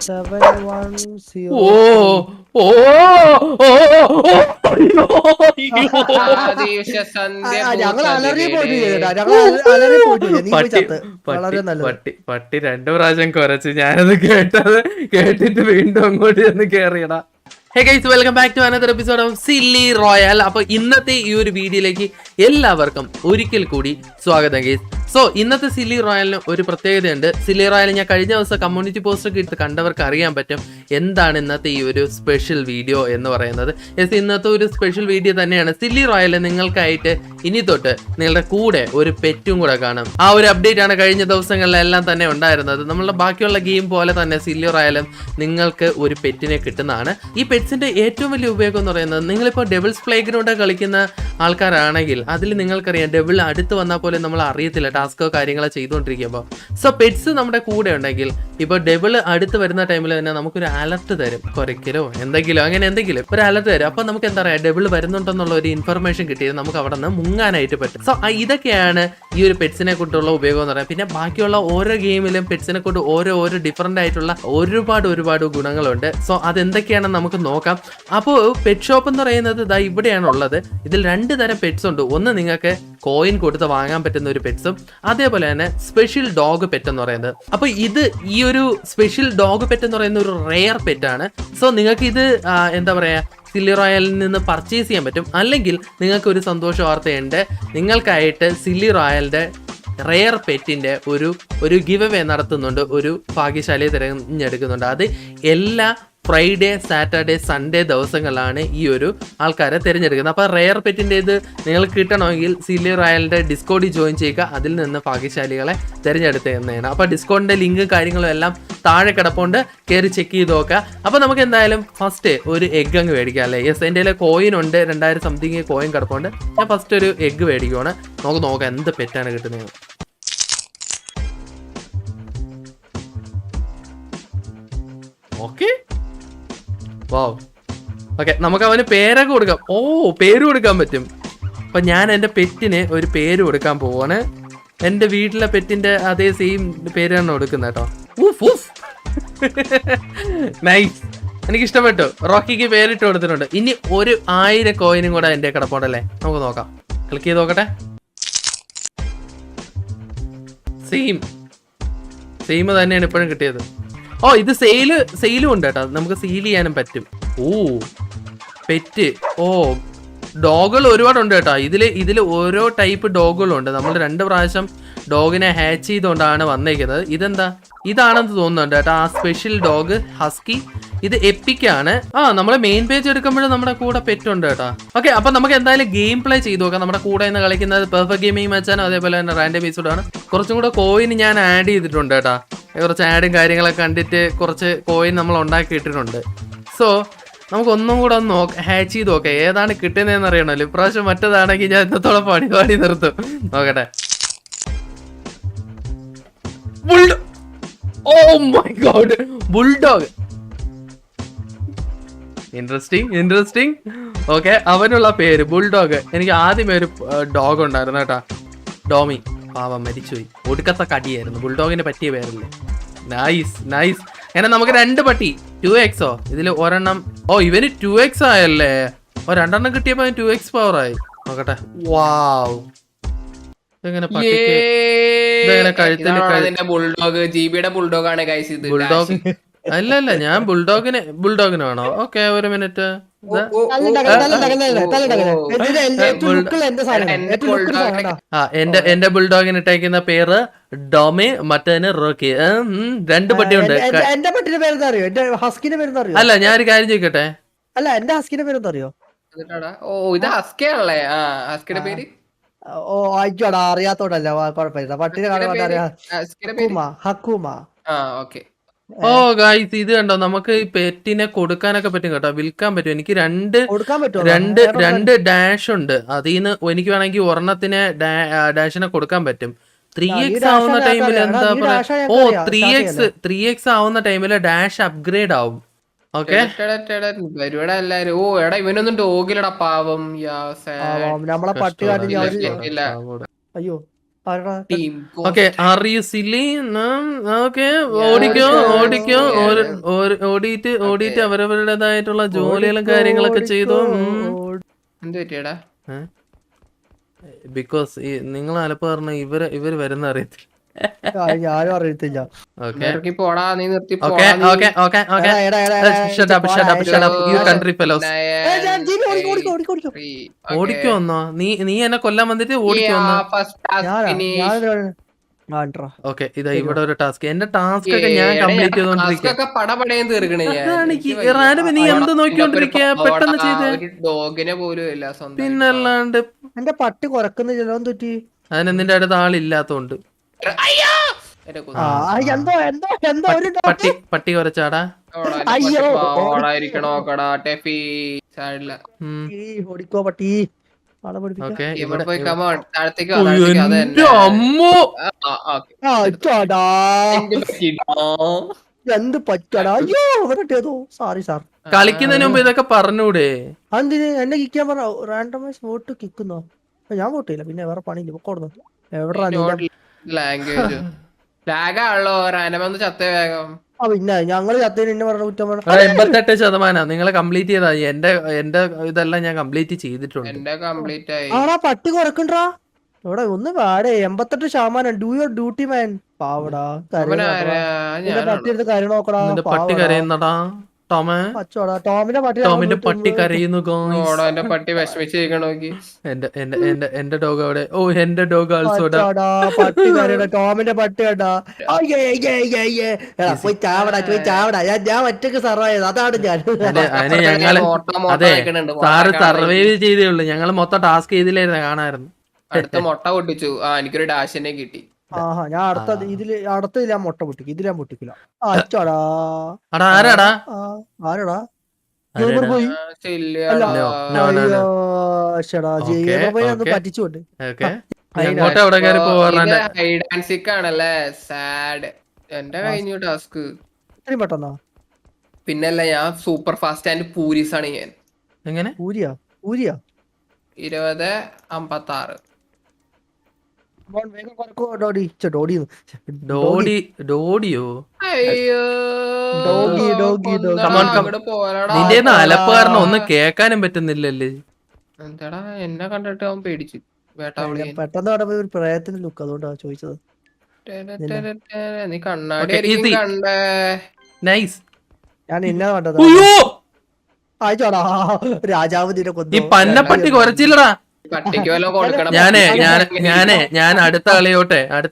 710. ഓ ഓ ഓ ഞങ്ങൾ അലറി പോയിട്ട് ചെയ്തടാ, ഞങ്ങൾ അലറി പോയിട്ട് ചെയ്തു. നീ പോയി പട്ടി ചത്ത്. പട്ടി വളരെ നല്ലത്. പട്ടി പട്ടി 2 പ്രാവശ്യം കുരച്ച് ഞാനത് കേട്ടിട്ട് വീണ്ടും അങ്ങോട്ട് ചെന്ന് കേറിയടാ. Hey guys, welcome back to another episode of Silly Royal. അപ്പൊ ഇന്നത്തെ ഈ ഒരു വീഡിയോയിലേക്ക് എല്ലാവർക്കും ഒരിക്കൽ കൂടി സ്വാഗതം ഗൈസ്. സോ ഇന്നത്തെ സില്ലി റോയലിന് ഒരു പ്രത്യേകതയുണ്ട്. സില്ലി റോയൽ ഞാൻ കഴിഞ്ഞ ദിവസം കമ്മ്യൂണിറ്റി പോസ്റ്റ് ഒക്കെ ഇട്ട് കണ്ടവർക്ക് അറിയാൻ പറ്റും എന്താണ് ഇന്നത്തെ ഈ ഒരു സ്പെഷ്യൽ വീഡിയോ എന്ന് പറയുന്നത്. യെസ്, ഇന്നത്തെ ഒരു സ്പെഷ്യൽ വീഡിയോ തന്നെയാണ്. സില്ലി റോയൽ നിങ്ങൾക്കായിട്ട് ഇനി തൊട്ട് നിങ്ങളുടെ കൂടെ ഒരു പെറ്റും കൂടെ കാണും. ആ ഒരു അപ്ഡേറ്റ് ആണ് കഴിഞ്ഞ ദിവസങ്ങളിലെല്ലാം തന്നെ ഉണ്ടായിരുന്നത്. നമ്മളുടെ ബാക്കിയുള്ള ഗെയിം പോലെ തന്നെ സില്ലി റോയലും നിങ്ങൾക്ക് ഒരു പെറ്റിനെ കിട്ടുന്നതാണ്. ഈ പെറ്റ്സിന്റെ ഏറ്റവും വലിയ ഉപയോഗം എന്ന് പറയുന്നത്, നിങ്ങളിപ്പോൾ ഡെവിൾസ് പ്ലേഗ്രൗണ്ട് കളിക്കുന്ന ആൾക്കാരാണെങ്കിൽ അതിൽ നിങ്ങൾക്കറിയാം ഡെവിൾ അടുത്ത് വന്നാൽ പോലെ നമ്മൾ അറിയത്തില്ല ടാസ്കോ കാര്യങ്ങളോ ചെയ്തുകൊണ്ടിരിക്കുമ്പോൾ. സോ പെറ്റ്സ് നമ്മുടെ കൂടെ ഉണ്ടെങ്കിൽ ഇപ്പോൾ ഡെവിൾ അടുത്ത് വരുന്ന ടൈമിൽ തന്നെ നമുക്കൊരു അലർട്ട് തരും, കുരയ്ക്കലോ എന്തെങ്കിലും അങ്ങനെ എന്തെങ്കിലും ഒരു അലർട്ട് തരും. അപ്പോൾ നമുക്ക് എന്താ പറയുക, ഡെവിൾ വരുന്നുണ്ടെന്നുള്ള ഒരു ഇൻഫർമേഷൻ കിട്ടിയത് നമുക്ക് അവിടെ നിന്ന് മുങ്ങാനായിട്ട് പറ്റും. സോ ഇതൊക്കെയാണ് ഈ ഒരു പെറ്റ്സിനെ കൊണ്ടുള്ള ഉപയോഗം എന്ന് പറയുന്നത്. പിന്നെ ബാക്കിയുള്ള ഓരോ ഗെയിമിലും പെറ്റ്സിനെ കൊണ്ട് ഓരോ ഡിഫറൻ്റ് ആയിട്ടുള്ള ഒരുപാട് ഗുണങ്ങളുണ്ട്. സോ അതെന്തൊക്കെയാണെന്ന് നമുക്ക് നോക്കാം. അപ്പോൾ പെറ്റ് ഷോപ്പ് എന്ന് പറയുന്നത് ഇതാ ഇവിടെയാണ് ഉള്ളത്. ഇതിൽ 2 തരം പെറ്റ്സ് ഉണ്ട്. ഒന്ന് നിങ്ങൾക്ക് കോയിൻ കൊടുത്ത് വാങ്ങാൻ പറ്റുന്ന ഒരു പെറ്റ്സും, അതേപോലെ തന്നെ സ്പെഷ്യൽ ഡോഗ് പെറ്റ് എന്ന് പറയുന്നത്. അപ്പോൾ ഈ ഒരു സ്പെഷ്യൽ ഡോഗ് പെറ്റ് എന്ന് പറയുന്ന ഒരു റെയർ പെറ്റാണ്. സോ നിങ്ങൾക്ക് ഇത് എന്താ പറയുക, സില്ലി റോയലിൽ നിന്ന് പർച്ചേസ് ചെയ്യാൻ പറ്റും. അല്ലെങ്കിൽ നിങ്ങൾക്ക് ഒരു സന്തോഷ വാർത്തയുണ്ട്, നിങ്ങൾക്കായിട്ട് സില്ലി റോയലിന്റെ റെയർ പെറ്റിന്റെ ഒരു ഗിവ് അവേ നടത്തുന്നുണ്ട്, ഒരു ഭാഗ്യശാലിയെ തിരഞ്ഞെടുക്കുന്നുണ്ട്. അത് എല്ലാ ഫ്രൈഡേ, സാറ്റർഡേ, സൺഡേ ദിവസങ്ങളിലാണ് ഈ ഒരു ആൾക്കാരെ തിരഞ്ഞെടുക്കുന്നത്. അപ്പോൾ റെയർ പെറ്റിൻ്റെ ഇത് നിങ്ങൾക്ക് കിട്ടണമെങ്കിൽ സില്ലി റോയലിൻ്റെ ഡിസ്കോഡിൽ ജോയിൻ ചെയ്യുക, അതിൽ നിന്ന് ഭാഗ്യശാലികളെ തിരഞ്ഞെടുത്തതാണ്. അപ്പോൾ ഡിസ്കൗണ്ടിൻ്റെ ലിങ്കും കാര്യങ്ങളും എല്ലാം താഴെ കിടപ്പുണ്ട്, കയറി ചെക്ക് ചെയ്ത് നോക്കുക. അപ്പോൾ നമുക്ക് എന്തായാലും ഫസ്റ്റ് ഒരു എഗ് അങ്ങ് മേടിക്കാം അല്ലേ. യെസ്, എൻ്റെ കയ്യിൽ കോയിൻ ഉണ്ട്, 2000 സംതിങ് കോയിൻ കിടപ്പുണ്ട്. ഞാൻ ഫസ്റ്റ് ഒരു എഗ് മേടിക്കുവാണ്. നമുക്ക് നോക്കാം എന്ത് പെറ്റാണ് കിട്ടുന്നത്. ഓക്കെ, വാവ്. ഓക്കെ, നമുക്ക് അവന് പേരൊക്കെ കൊടുക്കാം. ഓ, പേര് കൊടുക്കാൻ പറ്റും. അപ്പൊ ഞാൻ എൻ്റെ പെറ്റിന് ഒരു പേര് കൊടുക്കാൻ പോവാണ്. എൻ്റെ വീട്ടിലെ പെറ്റിന്റെ അതേ സെയിം പേരാണ് കൊടുക്കുന്നത് കേട്ടോ. നൈസ്, എനിക്ക് ഇഷ്ടപ്പെട്ടു. റോക്കിക്ക് പേരിട്ട് കൊടുത്തിട്ടുണ്ട്. ഇനി 1000 കോയിനും കൂടെ എൻ്റെ കിടപ്പുണ്ടല്ലേ, നമുക്ക് നോക്കാം. ക്ലിക്ക് ചെയ്ത് നോക്കട്ടെ. സെയിം തന്നെയാണ് ഇപ്പോഴും കിട്ടിയത്. ഓ, ഇത് സെയിലും ഉണ്ട് കേട്ടോ, നമുക്ക് സെയിൽ ചെയ്യാനും പറ്റും. ഓ പെറ്റ്, ഓ ഡോഗുകൾ ഒരുപാടുണ്ട് കേട്ടോ. ഇതിൽ ഓരോ ടൈപ്പ് ഡോഗുകളുണ്ട്. നമ്മൾ 2 പ്രാവശ്യം ഡോഗിനെ ഹാച്ച് ചെയ്തുകൊണ്ടാണ് വന്നേക്കുന്നത്. ഇതാണെന്ന് തോന്നുന്നുണ്ട് കേട്ടോ, ആ സ്പെഷ്യൽ ഡോഗ് ഹസ്കി. ഇത് എപ്പിക്കാണ്. നമ്മൾ മെയിൻ പേജ് എടുക്കുമ്പോഴും നമ്മുടെ കൂടെ പെറ്റുണ്ട് കേട്ടോ. ഓക്കെ, അപ്പൊ നമുക്ക് എന്തായാലും ഗെയിം പ്ലേ ചെയ്ത് നോക്കാം. നമ്മുടെ കൂടെ ഇന്ന് കളിക്കുന്നത് പെർഫെക്റ്റ് ഗെയിമിംഗ് മാച്ചാണ്, അതേപോലെ തന്നെ റാൻഡം ബേസ്ഡാണ്. കുറച്ചും കൂടെ കോയിൻ ഞാൻ ആഡ് ചെയ്തിട്ടുണ്ട് കേട്ടോ. കുറച്ച് ആഡും കാര്യങ്ങളൊക്കെ കണ്ടിട്ട് കുറച്ച് കോയിൻ നമ്മൾ ഉണ്ടാക്കിയിട്ടിട്ടുണ്ട്. സോ നമുക്ക് ഒന്നും കൂടെ ഒന്ന് ഹാച്ച് ചെയ്ത് നോക്കാം ഏതാണ് കിട്ടുന്നതെന്ന് അറിയണല്ലോ. ഇപ്രാവശ്യം മറ്റേതാണെങ്കിൽ ഞാൻ ഇന്നത്തോളം പാടി നിർത്തും. നോക്കട്ടെ. Oh my god, bulldog. Interesting. Okay, അവനുള്ള പേര് ബുൾഡോഗ്. എനിക്ക് ആദ്യമേ ഒരു ഡോഗ് ഉണ്ടായിരുന്നു കേട്ടോ, ഡോമി. പാവം മരിച്ചുപോയി, ഒടുക്കത്തെ കടിയായിരുന്നു. ബുൾഡോഗിന് പറ്റിയ പേരല്ലേ. നൈസ്. അങ്ങനെ നമുക്ക് 2 പട്ടി 2x ഇതിൽ ഒരെണ്ണം. ഓ, ഇവന് 2x ആയല്ലേ. 2 എണ്ണം കിട്ടിയപ്പോ 2x പവർ ആയി. നോക്കട്ടെ. വാവ്, ഇതെങ്ങനെ പട്ടിക്ക് കഴുത്തിൽ ബുൾഡോഗ് ആണ് ഗൈസ് ഇത്. ബുൾഡോഗ് അല്ല, ഞാൻ ബുൾഡോഗിന് വേണോ? ഓക്കെ, ഒരു മിനിറ്റ്. എന്റെ ബുൾഡോഗിന് ഇട്ടേക്കുന്ന പേര് ഡോമി, മറ്റേന് റോക്കി. 2 പട്ടിയുണ്ട്. എന്റെ പട്ടിയുടെ പേരെന്താ അറിയോ? എന്റെ ഹസ്കിന്റെ പേരെന്താ അറിയോ? അല്ല, ഞാനൊരു കാര്യം ചോദിക്കട്ടെ. അല്ല, എന്റെ ഹസ്കിന്റെ പേരെന്താ അറിയോ? ഓ, ഇത് ഹസ്കിയാണല്ലേ. ഹസ്കിയുടെ പേര്. ഓ, ആയിക്കോടാ, അറിയാത്തോടല്ല, കുഴപ്പമില്ല. പട്ടിനെ കാണാൻ അറിയാം. ഹക്കുമ. ഓക്കെ. ഓ ഗായ്സ്, ഇത് കണ്ടോ, നമുക്ക് ഈ പെറ്റിനെ കൊടുക്കാനൊക്കെ പറ്റും കേട്ടോ, വിൽക്കാൻ പറ്റും. എനിക്ക് 2 ഡാഷ് ഉണ്ട്. അതിന്ന് എനിക്ക് വേണമെങ്കിൽ ഒരെണ്ണത്തിന് ഡാഷിനെ കൊടുക്കാൻ പറ്റും. 3x ആവുന്ന ടൈമിൽ എന്താ പറയാ, ഓ 3x ആവുന്ന ടൈമില് ഡാഷ് അപ്ഗ്രേഡ് ആവും. ഓക്കെ, എല്ലാരും. ഓ എടാ, ഇവനൊന്നും ഡോഗിലടാ, പാവം. നമ്മളെ പട്ടി. അയ്യോ, ആരടാ team okay are you silly okay ഓടിക്കോ ഓടിക്കോ ഓടിയിട്ട് അവരവരുടേതായിട്ടുള്ള ജോലികളും കാര്യങ്ങളൊക്കെ ചെയ്തു എന്ത് പറ്റിയടാ? ബിക്കോസ് നിങ്ങൾ അലപ്പ് പറഞ്ഞ ഇവര് വരുന്ന അറിയത്തില്ല. ഞാനും അറിയത്തില്ല. ഓക്കെ ഇറക്കി പോടാ, നീ നിർത്തി ഓക്കെ പോടാ നീ. Okay okay okay shut up you country fellows. ഓടിക്കോ വന്നോ നീ എന്നെ കൊല്ലാൻ വന്നിട്ട് ഓടിക്കോ വന്നോ. ഓക്കെ ഇതാ ഇവിടെ ഒരു ടാസ്ക്. എന്റെ ടാസ്ക് ഒക്കെ ഞാൻ കംപ്ലീറ്റ് ചെയ്തോണ്ടിരിക്കുക. പടപടയും തീർക്കണേ ഞാൻ. നീ എന്ത് നോക്കിക്കൊണ്ടിരിക്കുക? പെട്ടെന്ന് ചെയ്തേ. ഡോഗിനെ പോലും ഇല്ല സ്വന്തം. പിന്നല്ലാണ്ട് എന്റെ പട്ടി കുറക്കുന്ന ചെലവൻ തെറ്റി. അതിന് നിന്റെ അടുത്ത് ആളില്ലാത്തോണ്ട്. പട്ടി കുറച്ചാടാ. ഓടായിരിക്കണോക്കടാ ടെഫി സൈഡില. ഓടിക്കോ പട്ടി. ഓക്കെ താഴത്തേക്ക് എന്ത് പറ്റാടാ? അയ്യോ അവരോ സോറി സാർ. കളിക്കുന്നതിന് മുമ്പ് ഇതൊക്കെ പറഞ്ഞൂടെ? അതിന് എന്നെ കിക്കാൻ പറഞ്ഞ റാൻഡമൈസ് വോട്ട് കിക്കുന്നോ? ഞാൻ വോട്ട് ചെയ്യില്ല, പിന്നെ വേറെ പണിയില്ല. പൊക്കോടുന്നു. എവിടാ ലാംഗ്വേജ് ലാഗാണല്ലോ. റാൻഡമൊന്ന് ചത്തേ വേഗം. പിന്നെ ഞങ്ങള് ചത്തതിന് എന്നെ പറഞ്ഞ കുറ്റം 88% നിങ്ങളെ കംപ്ലീറ്റ് ചെയ്താ. എന്റെ ഇതെല്ലാം ഞാൻ കംപ്ലീറ്റ് ചെയ്തിട്ടുണ്ട്. എന്റെ കംപ്ലീറ്റ് ആയി. ആടാ പട്ടി കുറക്കണ്ടാ ഇവിടെ ഒന്ന് പാടേ. 88% ഡു യുവർ ഡ്യൂട്ടി മാൻ. പാവടാ പട്ടി എടുത്ത് കാര്യം നോക്കടാ. പട്ടി കരയുന്നടാ ടോമേ. ടോമിന്റെ പട്ടി കരയുന്നു. എന്റെ പട്ടി വിഷമിച്ചിരിക്കണ നോക്കി. എന്റെ ഡോഗ് അവിടെ. ഓ എന്റെ ഡോഗ് ആൾസോ പട്ടി കരയടാ. ടോമിന്റെ പട്ടി കേട്ടാ. പോയി ചാവടാ പോയി ചാവടാ. ഞാൻ ഒറ്റക്ക് സർവൈവ്. അതാണ് ഞാൻ. അതിന് ഞങ്ങള് അതെ സാറ് സർവൈവ് ചെയ്തേ ഉള്ളു. ഞങ്ങള് മൊത്തം ടാസ്ക് ചെയ്തില്ലായിരുന്നു. കാണായിരുന്നു. അടുത്ത മുട്ട പൊട്ടിച്ചു. എനിക്കൊരു ഡാഷിനെ കിട്ടി. ഞാൻ അടുത്തതിൽ ഞാൻ മുട്ട പൊട്ടിക്കും. ഇതിൽ ഞാൻ പൊട്ടിക്കില്ല. അച്ചോടാ ആരാടാ ആരാടാ പോയി പറ്റിച്ചോണ്ട്. ആണല്ലേ സാഡ്. എന്റെ കഴിഞ്ഞു ടാസ്ക് ഇത്രയും പെട്ടെന്നാ? പിന്നല്ല ഞാൻ സൂപ്പർ ഫാസ്റ്റ് ആൻഡ് പൂരീസ് ആണ് ഞാൻ. എങ്ങനെ പൂരിയാ? 20:56. ഡോഡിയോ പോരാടാ. നിന്റെ അലപ്പ് കാരണം ഒന്നും കേക്കാനും പറ്റുന്നില്ലല്ലേ? എന്താടാ എന്നെ കണ്ടിട്ട് അവൻ പേടിച്ചു. പെട്ടെന്ന് ഒരു പ്രയത്ന ലുക്ക്, അതുകൊണ്ടാ ചോദിച്ചത്. നീ കണ്ണാടി കണ്ടേ? നൈസ്. ഞാൻ ഇന്ന കണ്ടത്. ആയിച്ചോടാ രാജാവ് നിന്നെ കൊന്നു. ഈ പന്നപ്പട്ടി കുറച്ചില്ലടാ. പട്ടിക്ക് വല്ല കൊടുക്കണം. ഞാൻ അടുത്ത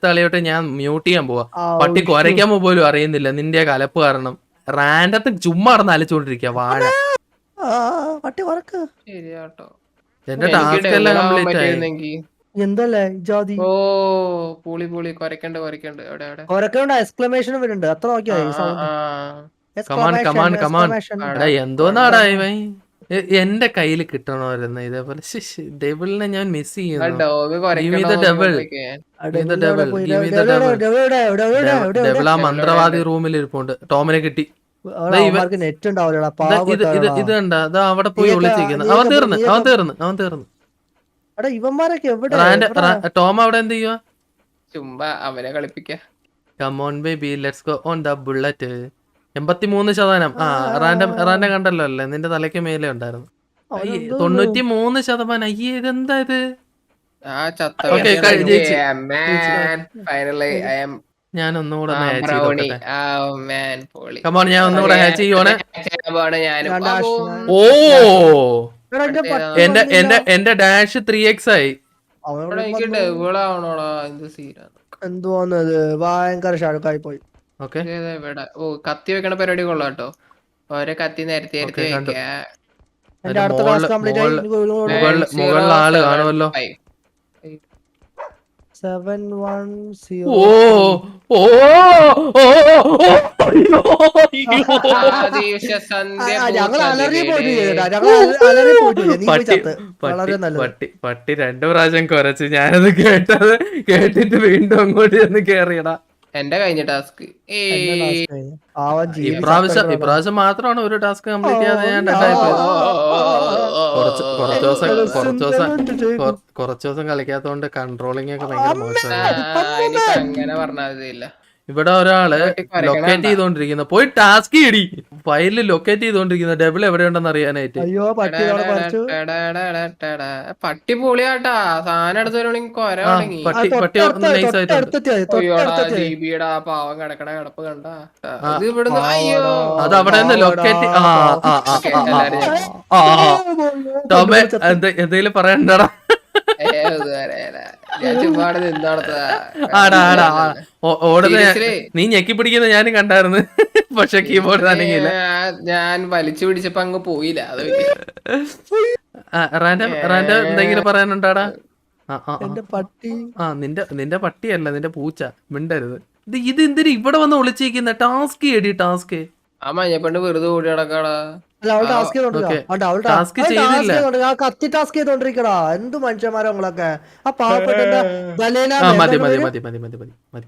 കളിയോട്ടെ ഞാൻ മ്യൂട്ട് ചെയ്യാൻ പോവാ. പട്ടി കുരയ്ക്കാൻ പോലും അറിയുന്നില്ല നിന്റെ കലപ്പ് കാരണം. റാൻഡത്ത് ചുമ്മാ നടന്ന് അലച്ചോണ്ടിരിക്കുക വാഴ. പട്ടി കുറക്ക്. ശരിയാട്ടോ. എന്റെ ടാസ്ക് എല്ലാം കംപ്ലീറ്റ് ആയി. എന്തല്ലേ ജാതി? ഓ പൂളി കൊരക്കണ്ട്. കൊരക്കണ്ട എക്സ്ക്ലമേഷൻ വരുന്നുണ്ട്. അത്ര നോക്കിയായി. എന്തോന്നാടാ ഇവൻ എന്റെ കയ്യിൽ കിട്ടണമായിരുന്നു ഇതേപോലെ. ഡബിളിനെ ഞാൻ മിസ് ചെയ്യുന്നു. ആ മന്ത്രവാദി റൂമിൽ ഇരിപ്പുണ്ട്. ടോമിനെ കിട്ടി. ഇത് കണ്ട അവിടെ പോയി ഒളിച്ചിരിക്കുന്നു. അവൻ തീർന്നു. ഇവന്മാരൊക്കെ ടോം അവിടെ എന്ത് ചെയ്യുക? ചുമ്മാ അവനെ കളിപ്പിക്ക. Come on baby, let's go on the bullet. 83%. Random കണ്ടല്ലോ അല്ലേ? നിന്റെ തലയ്ക്ക് മേലെ ഉണ്ടായിരുന്നു. 93%. അയ്യേ ഇതെന്താ ഇത്? ഞാൻ ഒന്നുകൂടെ ഞാൻ ഒന്നുകൂടെ ഹാച്ച് ചെയ്യുവാണ്. ഓ എന്റെ ഡാഷ് 3x ആയി. എന്തോന്നത് ഭയങ്കര ഷാർക്കായി പോയി. കത്തി വെക്കണ പരിപാടി കൊള്ളാട്ടോ. ഓരോ കത്തി നേരത്തെ മുകളിൽ ആള് കാണുമല്ലോ. 710. പട്ടി 2 പ്രാവശ്യം കുരച്ച്. ഞാനത് കേട്ടിട്ട് വീണ്ടും അങ്ങോട്ട് ചെന്ന് കേറിയടാ. എന്റെ കഴിഞ്ഞ ടാസ്ക് ഇപ്രാവശ്യം മാത്രമാണ് ഒരു ടാസ്ക് കംപ്ലീറ്റ് ചെയ്യാതെ ഞാൻ ഡെഡായി പോയത്. കുറച്ച് ദിവസം കളിക്കാത്തോണ്ട് കൺട്രോളിംഗ് ഒക്കെ ഭയങ്കര മോശമാണ്. അങ്ങനെ പറഞ്ഞില്ല. ഇവിടെ ഒരാള് ലൊക്കേറ്റ് ചെയ്തോണ്ടിരിക്കുന്ന പോയി ടാസ്ക് ഇടി ഫയലിൽ ലൊക്കേറ്റ് ചെയ്തോണ്ടിരിക്കുന്ന ഡബിൾ എവിടെയുണ്ടെന്ന് അറിയാനായിട്ട്. പട്ടി പൊളിയാട്ടാ സാധനം എടുത്ത് വരുവാണെങ്കിൽ കൊര തുടങ്ങി. പട്ടി ദീപിയുടെ ആ പാവം കിടക്കണ കിടപ്പ് കണ്ട ഇത് ഇവിടുന്ന്. അയ്യോ അത് അവിടെ നിന്ന് ലൊക്കേറ്റ്. ടോമേ എന്തെങ്കിലും പറയണ്ടടാ. ഞാൻ ചുമ്മാടെ നിന്നോടത്താ. നീ ഞെക്കി പിടിക്കുന്ന ഞാനും കണ്ടായിരുന്നു. പക്ഷെ കീബോർഡ് നനങ്ങിയില്ല. ഞാൻ വലിച്ചു പിടിച്ചപ്പോ അങ്ങ് പോയില്ല. അത് റാൻഡം എന്തെങ്കിലും പറയാനുണ്ടാടാ? നിന്റെ പട്ടിയല്ല നിന്റെ പൂച്ച. മിണ്ടരുത്. ഇത് എന്തിനു ഇവിടെ വന്ന് ഒളിച്ചിരിക്കുന്ന? ടാസ്ക് എടി ടാസ്ക്. ആ മഞ്ഞപ്പണ്ട് വെറുതെ ഓടി നടക്കാടാ. കത്തി ടാസ്ക് ചെയ്തോണ്ടിരിക്കടാ. എന്ത് മനുഷ്യന്മാരാ നിങ്ങളൊക്കെ. ആ പാവപ്പെട്ട മതി